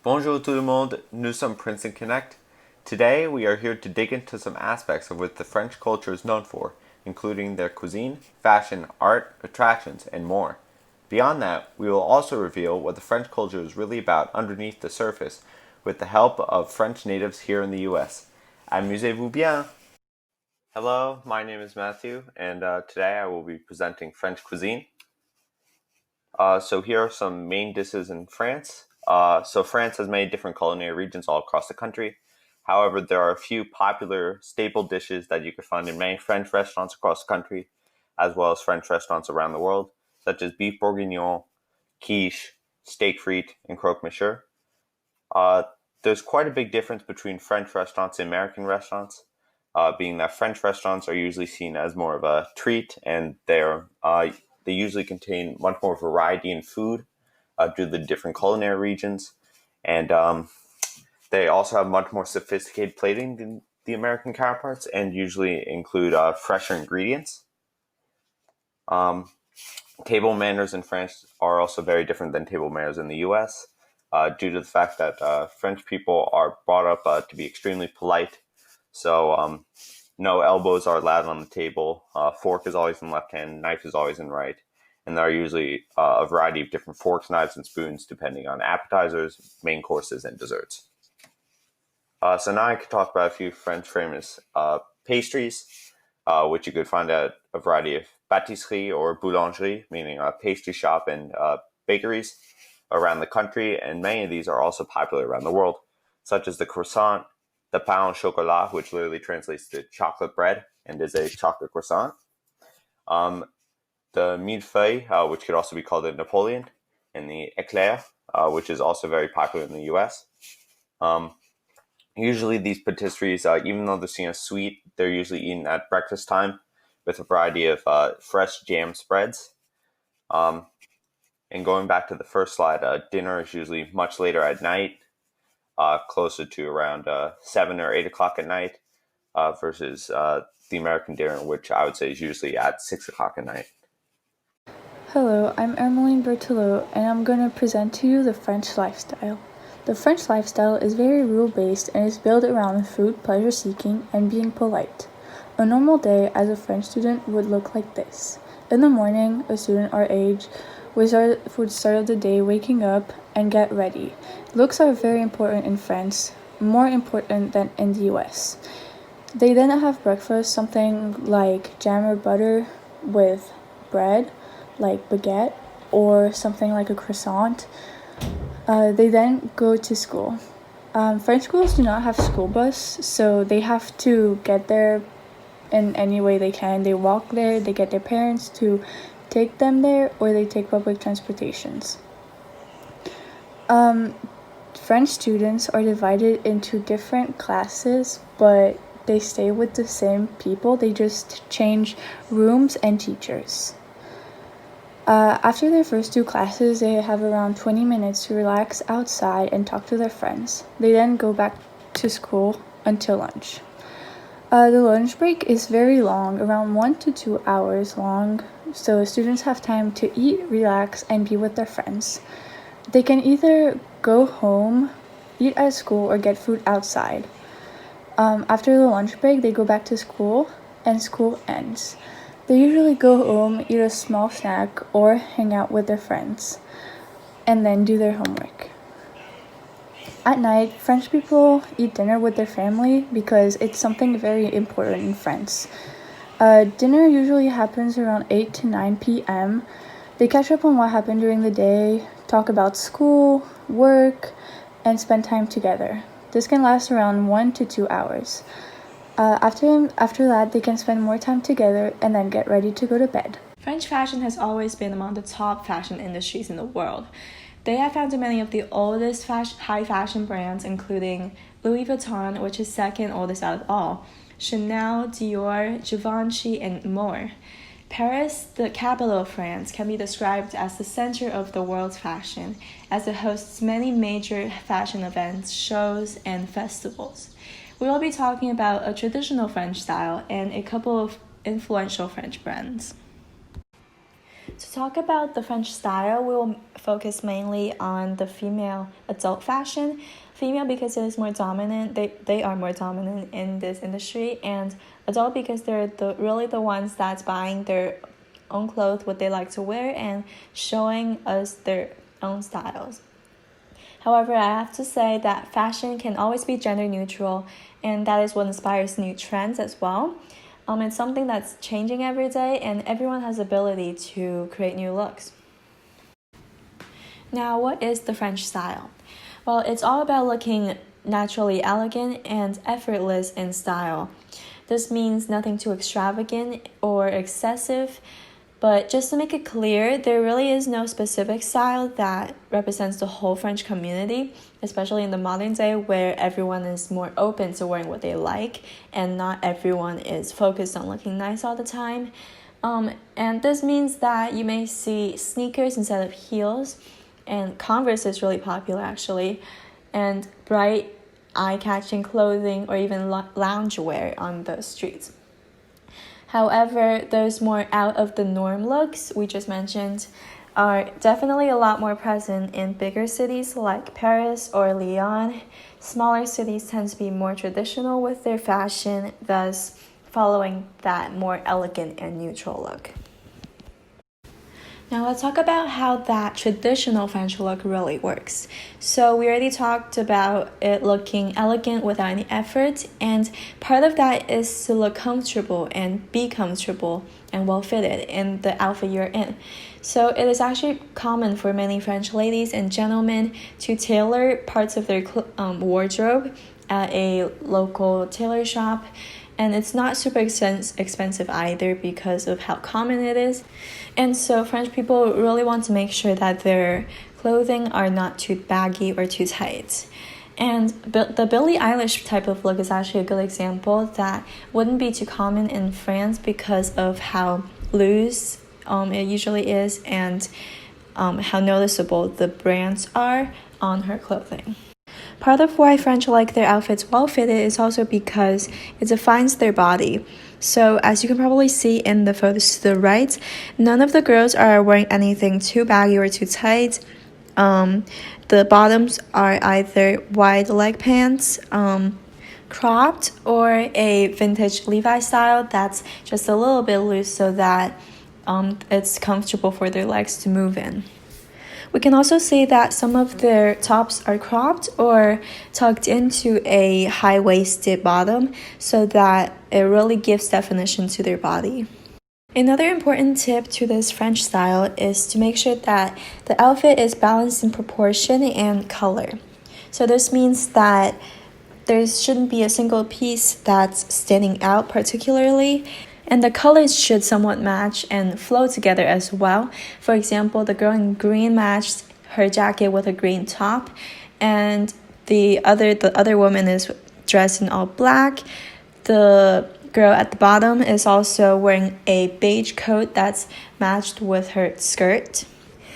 Bonjour tout le monde, nous sommes Princeton Connect. Today we are here to dig into some aspects of what the French culture is known for, including their cuisine, fashion, art, attractions, and more. Beyond that, we will also reveal what the French culture is really about underneath the surface with the help of French natives here in the US. Amusez-vous bien! Hello, my name is Matthew, and today I will be presenting French cuisine. So here are some main dishes in France. So France has many different culinary regions all across the country. However, there are a few popular staple dishes that you can find in many French restaurants across the country, as well as French restaurants around the world, such as beef bourguignon, quiche, steak frite, and croque monsieur. Uh, there's quite a big difference between French restaurants and American restaurants, being that French restaurants are usually seen as more of a treat, and they usually contain much more variety in food due to the different culinary regions, and they also have much more sophisticated plating than the American counterparts, and usually include fresher ingredients. Um, Table manners in France are also very different than table manners in the U.S. Due to the fact that French people are brought up to be extremely polite. So no elbows are allowed on the table. Fork is always in left hand, knife is always in right. And there are usually a variety of different forks, knives, and spoons depending on appetizers, main courses, and desserts. So now I could talk about a few French famous pastries, which you could find at a variety of pâtisserie or boulangerie, meaning a pastry shop and bakeries around the country. And many of these are also popular around the world, such as the croissant, the pain au chocolat, which literally translates to chocolate bread and is a chocolate croissant. The millefeuille, which could also be called a Napoleon, and the éclair, which is also very popular in the U.S. Usually these patisseries, even though they're seen as sweet, they're usually eaten at breakfast time with a variety of fresh jam spreads. And going back to the first slide, dinner is usually much later at night, closer to around 7 or 8 o'clock at night, versus the American dinner, which I would say is usually at 6 o'clock at night. Hello, I'm Ermeline Berthelot, and I'm going to present to you the French lifestyle. The French lifestyle is very rule-based and is built around food, pleasure-seeking, and being polite. A normal day as a French student would look like this. In the morning, a student our age would start the day waking up and get ready. Looks are very important in France, more important than in the US. They then have breakfast, something like jam or butter with bread, like baguette, or something like a croissant. They then go to school. French schools do not have school bus, so they have to get there in any way they can. They walk there, they get their parents to take them there, or they take public transportations. French students are divided into different classes, but they stay with the same people. They just change rooms and teachers. After their first 2 classes, they have around 20 minutes to relax outside and talk to their friends. They then go back to school until lunch. The lunch break is very long, around 1 to 2 hours long, so students have time to eat, relax, and be with their friends. They can either go home, eat at school, or get food outside. After the lunch break, they go back to school, and school ends. They usually go home, eat a small snack, or hang out with their friends, and then do their homework. At night, French people eat dinner with their family because it's something very important in France. Dinner usually happens around 8 to 9 p.m. They catch up on what happened during the day, talk about school, work, and spend time together. This can last around 1 to 2 hours. After that, they can spend more time together and then get ready to go to bed. French fashion has always been among the top fashion industries in the world. They have founded many of the oldest high fashion brands, including Louis Vuitton, which is second oldest out of all, Chanel, Dior, Givenchy, and more. Paris, the capital of France, can be described as the center of the world's fashion, as it hosts many major fashion events, shows, and festivals. We will be talking about a traditional French style and a couple of influential French brands. To talk about the French style, we will focus mainly on the female adult fashion. Female because it is more dominant, they are more dominant in this industry, and adult because they're really the ones that's buying their own clothes, what they like to wear, and showing us their own styles. However, I have to say that fashion can always be gender neutral, and that is what inspires new trends as well. It's something that's changing every day, and everyone has the ability to create new looks. Now, what is the French style? Well, it's all about looking naturally elegant and effortless in style. This means nothing too extravagant or excessive, but just to make it clear, there really is no specific style that represents the whole French community, especially in the modern day where everyone is more open to wearing what they like and not everyone is focused on looking nice all the time. And this means that you may see sneakers instead of heels, and Converse is really popular actually, and bright, eye-catching clothing or even loungewear on the streets. However, those more out-of-the-norm looks we just mentioned are definitely a lot more present in bigger cities like Paris or Lyon. Smaller cities tend to be more traditional with their fashion, thus following that more elegant and neutral look. Now let's talk about how that traditional French look really works. So we already talked about it looking elegant without any effort, and part of that is to look comfortable and be comfortable and well fitted in the outfit you're in. So it is actually common for many French ladies and gentlemen to tailor parts of their wardrobe at a local tailor shop. And it's not super expensive either because of how common it is. And so French people really want to make sure that their clothing are not too baggy or too tight. And the Billie Eilish type of look is actually a good example that wouldn't be too common in France because of how loose it usually is and how noticeable the brands are on her clothing. Part of why French like their outfits well fitted is also because it defines their body. So as you can probably see in the photos to the right, none of the girls are wearing anything too baggy or too tight. The bottoms are either wide leg pants, cropped, or a vintage Levi style that's just a little bit loose so that it's comfortable for their legs to move in. We can also see that some of their tops are cropped or tucked into a high-waisted bottom so that it really gives definition to their body. Another important tip to this French style is to make sure that the outfit is balanced in proportion and color. So this means that there shouldn't be a single piece that's standing out particularly, and the colors should somewhat match and flow together as well. For example, the girl in green matched her jacket with a green top, and the other woman is dressed in all black. The girl at the bottom is also wearing a beige coat that's matched with her skirt.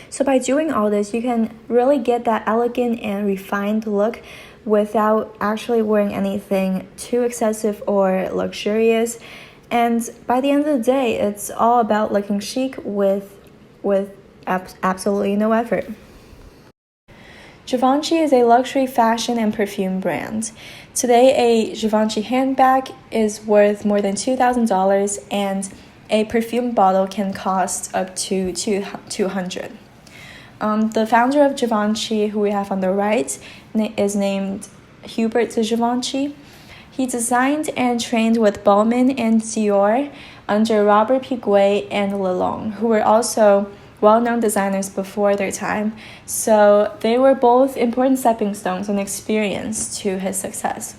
So by doing all this, you can really get that elegant and refined look without actually wearing anything too excessive or luxurious. And by the end of the day, it's all about looking chic with absolutely no effort. Givenchy is a luxury fashion and perfume brand. Today, a Givenchy handbag is worth more than $2,000, and a perfume bottle can cost up to $200. The founder of Givenchy, who we have on the right, is named Hubert de Givenchy. He designed and trained with Balmain and Dior under Robert Piguet and Lalonde, who were also well-known designers before their time. So they were both important stepping stones and experience to his success.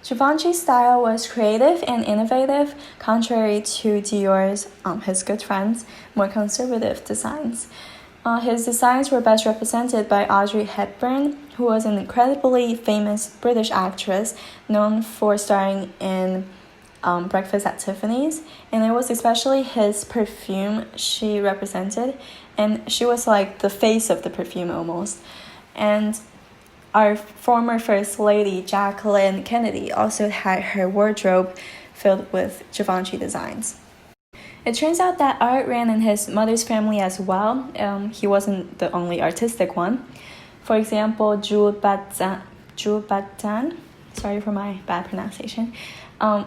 Givenchy's style was creative and innovative, contrary to Dior's, his good friends, more conservative designs. His designs were best represented by Audrey Hepburn, who was an incredibly famous British actress known for starring in Breakfast at Tiffany's, and it was especially his perfume she represented, and she was like the face of the perfume almost. And our former First Lady, Jacqueline Kennedy, also had her wardrobe filled with Givenchy designs. It turns out that art ran in his mother's family as well. He wasn't the only artistic one. For example, Jules Batan, sorry for my bad pronunciation,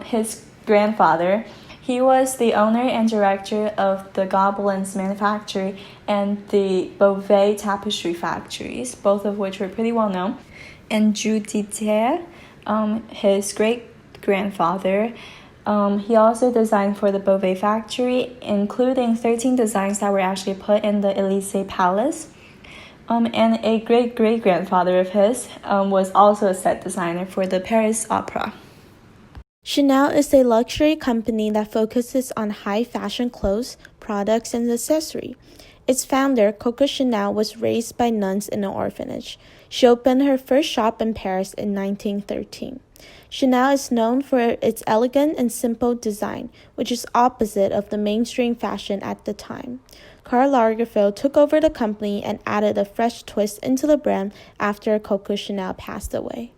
his grandfather, he was the owner and director of the Gobelins manufactory and the Beauvais tapestry factories, both of which were pretty well known. And Jules Ditier, his great-grandfather, he also designed for the Beauvais factory, including 13 designs that were actually put in the Élysée Palace. And a great-great-grandfather of his was also a set designer for the Paris Opera. Chanel is a luxury company that focuses on high fashion clothes, products, and accessories. Its founder, Coco Chanel, was raised by nuns in an orphanage. She opened her first shop in Paris in 1913. Chanel is known for its elegant and simple design, which is opposite of the mainstream fashion at the time. Karl Lagerfeld took over the company and added a fresh twist into the brand after Coco Chanel passed away.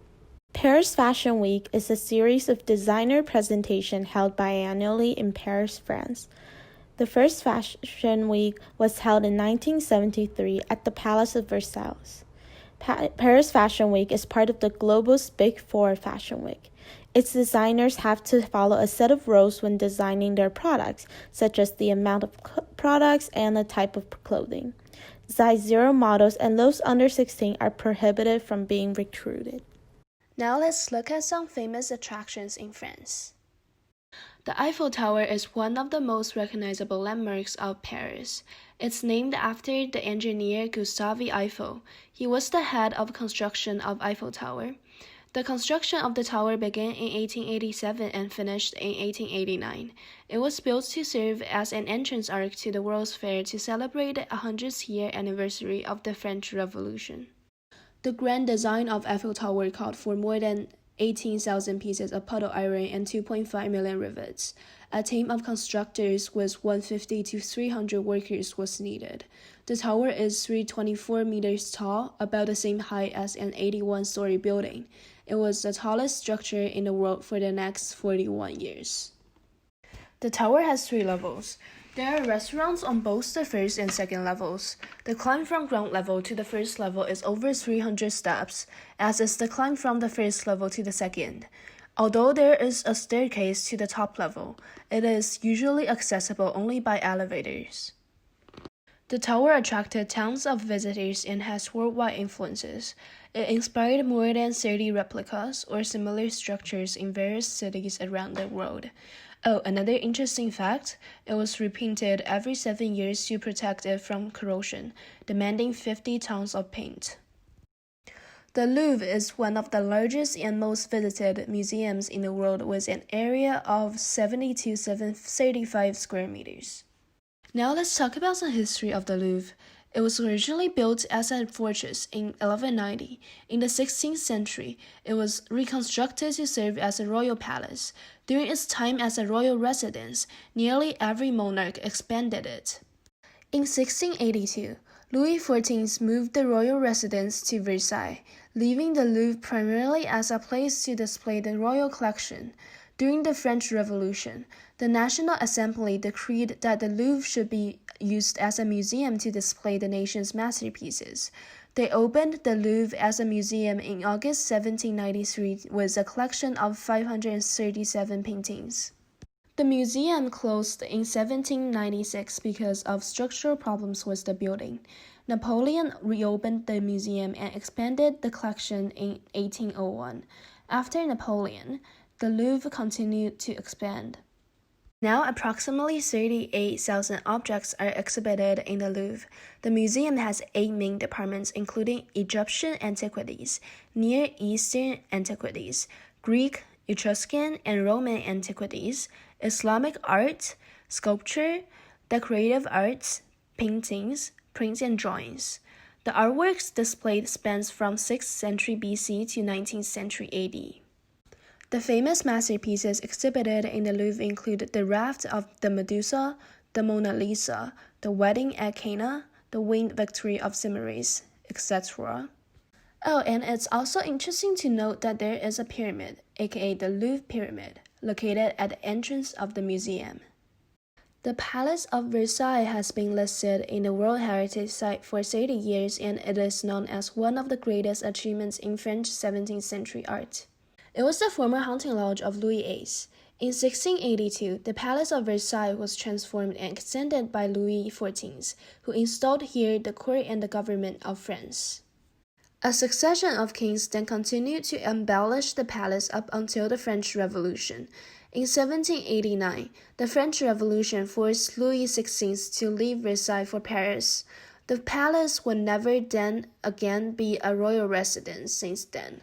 Paris Fashion Week is a series of designer presentations held biannually in Paris, France. The first Fashion Week was held in 1973 at the Palace of Versailles. Paris Fashion Week is part of the global's Big Four Fashion Week. Its designers have to follow a set of rules when designing their products, such as the amount of products and the type of clothing. Size 0 models and those under 16 are prohibited from being recruited. Now let's look at some famous attractions in France. The Eiffel Tower is one of the most recognizable landmarks of Paris. It's named after the engineer Gustave Eiffel. He was the head of construction of Eiffel Tower. The construction of the tower began in 1887 and finished in 1889. It was built to serve as an entrance arch to the World's Fair to celebrate the 100th year anniversary of the French Revolution. The grand design of Eiffel Tower called for more than 18,000 pieces of puddle iron and 2.5 million rivets. A team of constructors with 150 to 300 workers was needed. The tower is 324 meters tall, about the same height as an 81-story building. It was the tallest structure in the world for the next 41 years. The tower has 3 levels. There are restaurants on both the first and second levels. The climb from ground level to the first level is over 300 steps, as is the climb from the first level to the second. Although there is a staircase to the top level, it is usually accessible only by elevators. The tower attracted tons of visitors and has worldwide influences. It inspired more than 30 replicas or similar structures in various cities around the world. Oh, another interesting fact, it was repainted every 7 years to protect it from corrosion, demanding 50 tons of paint. The Louvre is one of the largest and most visited museums in the world with an area of 70 to 735 square meters. Now let's talk about the history of the Louvre. It was originally built as a fortress in 1190. In the 16th century, it was reconstructed to serve as a royal palace. During its time as a royal residence, nearly every monarch expanded it. In 1682, Louis XIV moved the royal residence to Versailles, leaving the Louvre primarily as a place to display the royal collection. During the French Revolution, the National Assembly decreed that the Louvre should be used as a museum to display the nation's masterpieces. They opened the Louvre as a museum in August 1793 with a collection of 537 paintings. The museum closed in 1796 because of structural problems with the building. Napoleon reopened the museum and expanded the collection in 1801. After Napoleon, the Louvre continued to expand. Now approximately 38,000 objects are exhibited in the Louvre. The museum has 8 main departments including Egyptian antiquities, Near Eastern antiquities, Greek, Etruscan, and Roman antiquities, Islamic art, sculpture, decorative arts, paintings, prints, and drawings. The artworks displayed spans from 6th century BC to 19th century AD. The famous masterpieces exhibited in the Louvre include the Raft of the Medusa, the Mona Lisa, the Wedding at Cana, the Winged Victory of Semiramis, etc. Oh, and it's also interesting to note that there is a pyramid, aka the Louvre Pyramid, located at the entrance of the museum. The Palace of Versailles has been listed in the World Heritage Site for 30 years, and it is known as one of the greatest achievements in French 17th century art. It was the former hunting lodge of Louis VIII. In 1682, the Palace of Versailles was transformed and extended by Louis XIV, who installed here the court and the government of France. A succession of kings then continued to embellish the palace up until the French Revolution. In 1789, the French Revolution forced Louis XVI to leave Versailles for Paris. The palace would never then again be a royal residence since then.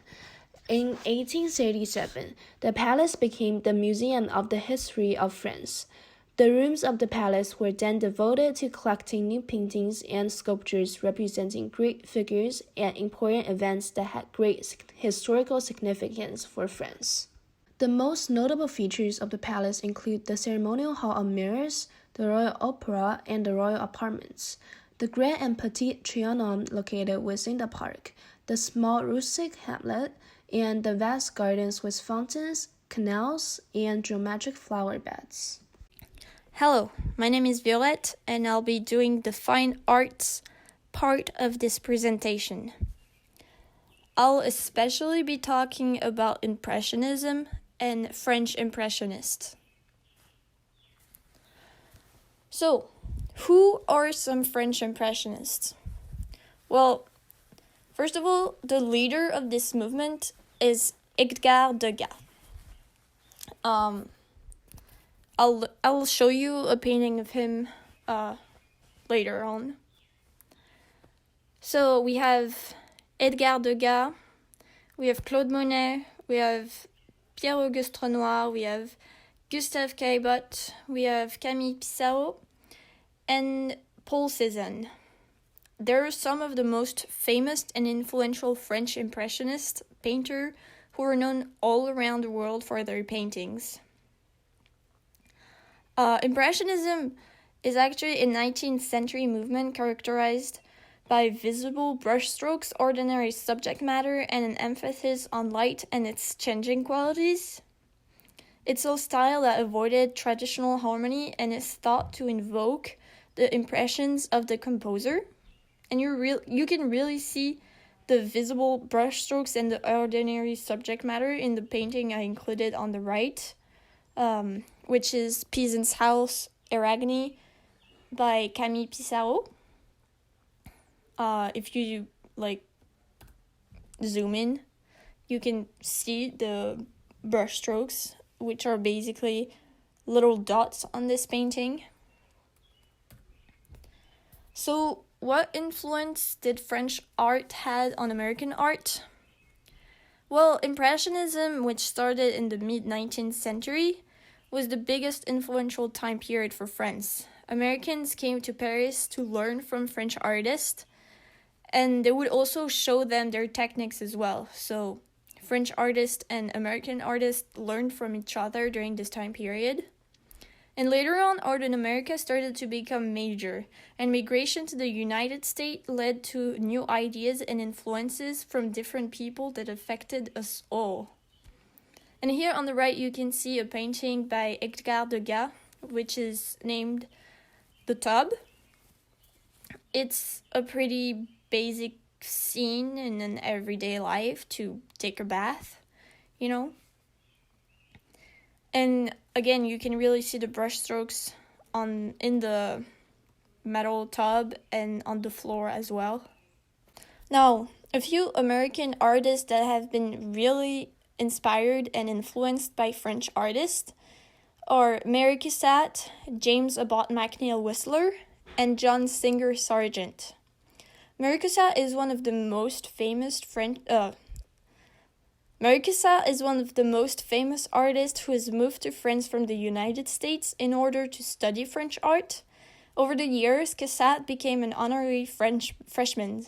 In 1837, the palace became the Museum of the History of France. The rooms of the palace were then devoted to collecting new paintings and sculptures representing great figures and important events that had great historical significance for France. The most notable features of the palace include the ceremonial hall of mirrors, the royal opera, and the royal apartments, the Grand and Petit Trianon located within the park, the small rustic hamlet, and the vast gardens with fountains, canals, and geometric flower beds. Hello, my name is Violette, and I'll be doing the fine arts part of this presentation. I'll especially be talking about Impressionism and French Impressionists. So, who are some French Impressionists? Well, first of all, the leader of this movement is Edgar Degas. I'll show you a painting of him later on. So we have Edgar Degas, we have Claude Monet, we have Pierre-Auguste Renoir, we have Gustave Caillebotte, we have Camille Pissarro, and Paul Cézanne. They're some of the most famous and influential French Impressionist painters who are known all around the world for their paintings. Impressionism is actually a 19th century movement characterized by visible brushstrokes, ordinary subject matter, and an emphasis on light and its changing qualities. It's a style that avoided traditional harmony and is thought to invoke the impressions of the composer. And you can really see the visible brushstrokes and the ordinary subject matter in the painting I included on the right, which is Peasant's House, Arachne by Camille Pissarro. If you zoom in, you can see the brushstrokes, which are basically little dots on this painting. So, what influence did French art have on American art? Well, Impressionism, which started in the mid-19th century, was the biggest influential time period for France. Americans came to Paris to learn from French artists, and they would also show them their techniques as well. So, French artists and American artists learned from each other during this time period. And later on, art in America started to become major, and migration to the United States led to new ideas and influences from different people that affected us all. And here on the right, you can see a painting by Edgar Degas, which is named The Tub. It's a pretty basic scene in an everyday life to take a bath, you know? And again, you can really see the brush strokes in the metal tub and on the floor as well. Now, a few American artists that have been really inspired and influenced by French artists are Mary Cassatt, James Abbott McNeill Whistler, and John Singer Sargent. Mary Cassatt is one of the most famous artists who has moved to France from the United States in order to study French art. Over the years, Cassatt became an honorary freshman.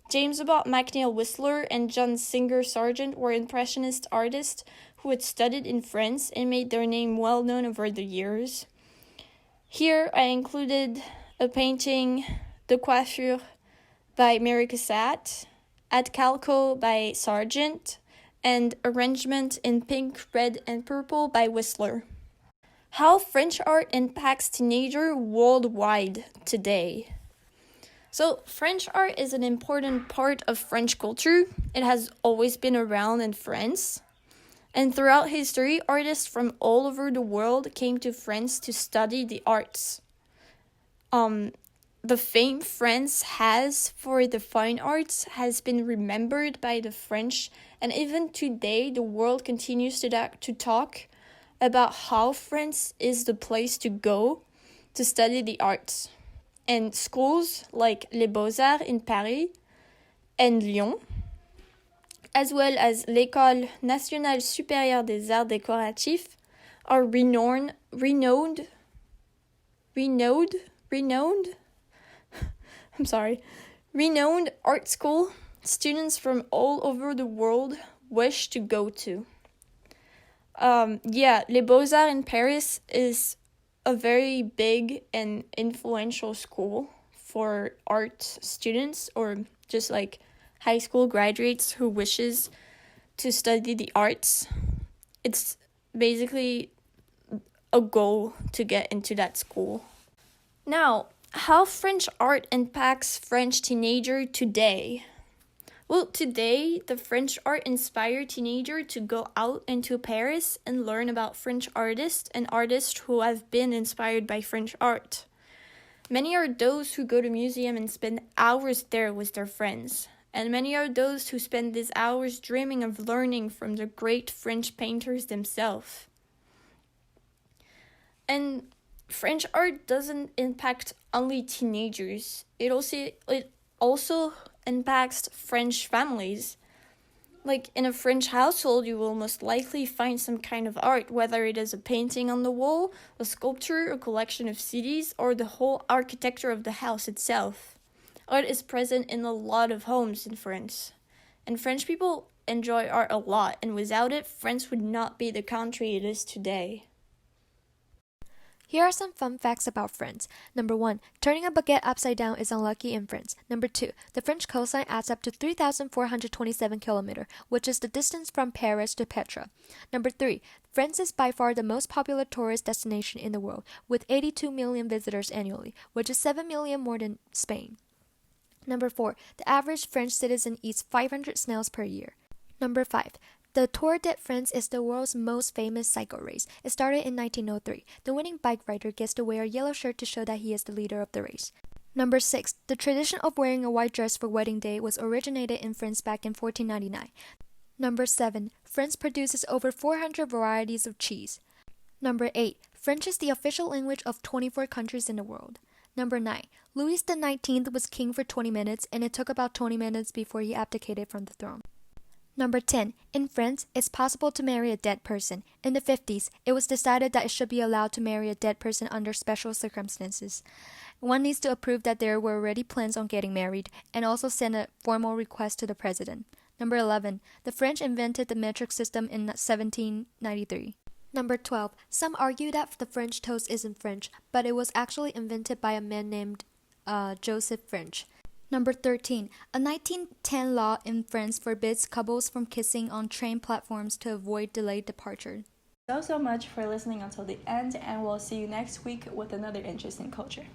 James Abbott McNeill Whistler and John Singer Sargent were Impressionist artists who had studied in France and made their name well known over the years. Here I included a painting, The Coiffure by Mary Cassatt, Ad Calco by Sargent, and Arrangement in Pink, Red, and Purple by Whistler. how French art impacts teenagers worldwide today. So, French art is an important part of French culture. It has always been around in France. And throughout history, artists from all over the world came to France to study the arts. The fame France has for the fine arts has been remembered by the French, and even today, the world continues to talk about how France is the place to go to study the arts. And schools like Les Beaux-Arts in Paris and Lyon, as well as l'École nationale supérieure des arts décoratifs, are renowned art school students from all over the world wish to go to. Les Beaux-Arts in Paris is a very big and influential school for art students or just like high school graduates who wishes to study the arts. It's basically a goal to get into that school. Now, how French art impacts French teenager today. Well, today, the French art inspired teenager to go out into Paris and learn about French artists and artists who have been inspired by French art. Many are those who go to museum and spend hours there with their friends. And many are those who spend these hours dreaming of learning from the great French painters themselves. And French art doesn't impact only teenagers. It also impacts French families. Like in a French household, you will most likely find some kind of art, whether it is a painting on the wall, a sculpture, a collection of CDs, or the whole architecture of the house itself. Art is present in a lot of homes in France. And French people enjoy art a lot, and without it, France would not be the country it is today. Here are some fun facts about France. Number 1, turning a baguette upside down is unlucky in France. Number 2, the French coastline adds up to 3,427 kilometers, which is the distance from Paris to Petra. Number 3, France is by far the most popular tourist destination in the world, with 82 million visitors annually, which is 7 million more than Spain. Number 4, the average French citizen eats 500 snails per year. Number 5, the Tour de France is the world's most famous cycle race. It started in 1903. The winning bike rider gets to wear a yellow shirt to show that he is the leader of the race. Number 6. The tradition of wearing a white dress for wedding day was originated in France back in 1499. Number 7. France produces over 400 varieties of cheese. Number 8. French is the official language of 24 countries in the world. Number 9. Louis XIX was king for 20 minutes, and it took about 20 minutes before he abdicated from the throne. Number 10. In France, it's possible to marry a dead person. In the 50s, it was decided that it should be allowed to marry a dead person under special circumstances. One needs to approve that there were already plans on getting married, and also send a formal request to the president. Number 11. The French invented the metric system in 1793. Number 12. Some argue that the French toast isn't French, but it was actually invented by a man named Joseph French. Number 13. A 1910 law in France forbids couples from kissing on train platforms to avoid delayed departure. So much for listening until the end, and we'll see you next week with another interesting culture.